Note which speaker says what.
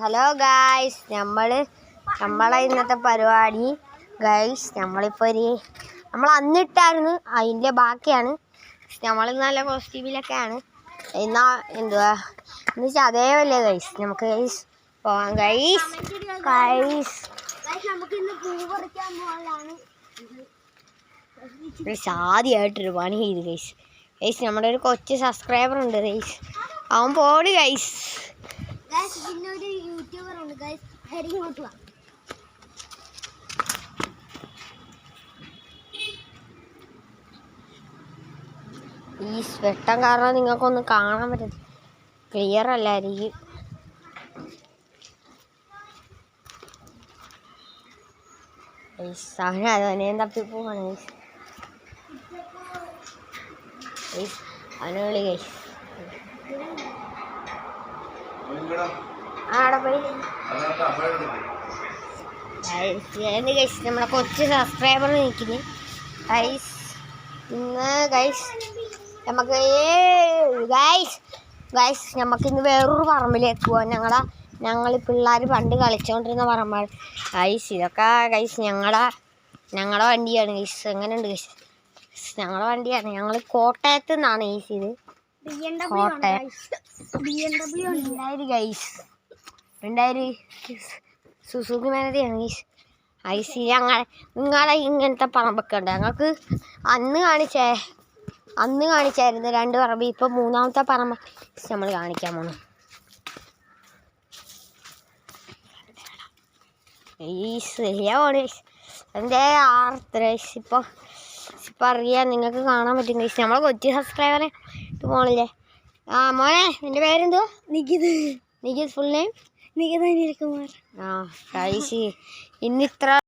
Speaker 1: Hello guys, നമ്മളെ ഇന്നത്തെ പരിപാടി ഗായ്സ്, നമ്മൾ അന്നിട്ടായിരുന്നു അതിൻ്റെ ബാക്കിയാണ്. നമ്മൾ നല്ല കോസ്റ്റ്യൂമിലൊക്കെയാണ്. എന്നാ എന്തുവാ എന്ന് വെച്ചാൽ അതേപോലെ ഗൈസ്, നമുക്ക് ഗൈസ് പോവാം. ഗൈസ് ആദ്യമായിട്ടൊരു പണി ചെയ്തു ഗൈസ്. നമ്മുടെ ഒരു കൊച്ചു സബ്സ്ക്രൈബർ ഉണ്ട് ഗൈസ്, അവൻ പോടി ഗൈസ്. ഈ വെട്ടം കാരണം നിങ്ങൾക്കൊന്നും കാണാൻ പറ്റില്ല, ക്ലിയർ അല്ലായിരിക്കും. അവനെയും തപ്പിപ്പോവാണ് അവനെ വിളി ഗൈസ്. നമ്മളെ കൊച്ചു സബ്സ്ക്രൈബർ നിൽക്കുന്നു ഗൈസ്. ഇന്ന് ഗൈസ് നമുക്കിന്ന് വേറൊരു പറമ്പിലേക്ക് പോവാം. ഞങ്ങൾ പിള്ളേർ പണ്ട് കളിച്ചുകൊണ്ടിരുന്ന പറമ്പാണ് ഗൈസ്. ഇതൊക്കെ ഗൈസ് ഞങ്ങളുടെ വണ്ടിയാണ് ഗൈസ്. എങ്ങനെയുണ്ട് ഗൈസ്? ഞങ്ങളുടെ വണ്ടിയാണ്. ഞങ്ങൾ കോട്ടയത്ത് നിന്നാണ് ഗൈസ്. ഇത് കോട്ടയം ഗൈസ്. സുസുക്കി മേനതിയാണ് ഗൈസ്. ഐസി നിങ്ങളെ ഇങ്ങനത്തെ പറമ്പൊക്കെ ഉണ്ട്. ഞങ്ങൾക്ക് അന്ന് കാണിച്ചായിരുന്നു 2 പറമ്പ്. ഇപ്പം 3ാമത്തെ പറമ്പ് നമ്മൾ കാണിക്കാൻ പോണു. എൻ്റെ ഇപ്പം അറിയാം, നിങ്ങൾക്ക് കാണാൻ പറ്റും ഗൈസ്. നമ്മളെ കൊച്ചു സബ്സ്ക്രൈബറെ ഇത് പോണില്ലേ? മോനെ, നിൻ്റെ പേരെന്തോ? Nikith. Full name Nikith Anilkumar. Guys, ഇന്നിത്ര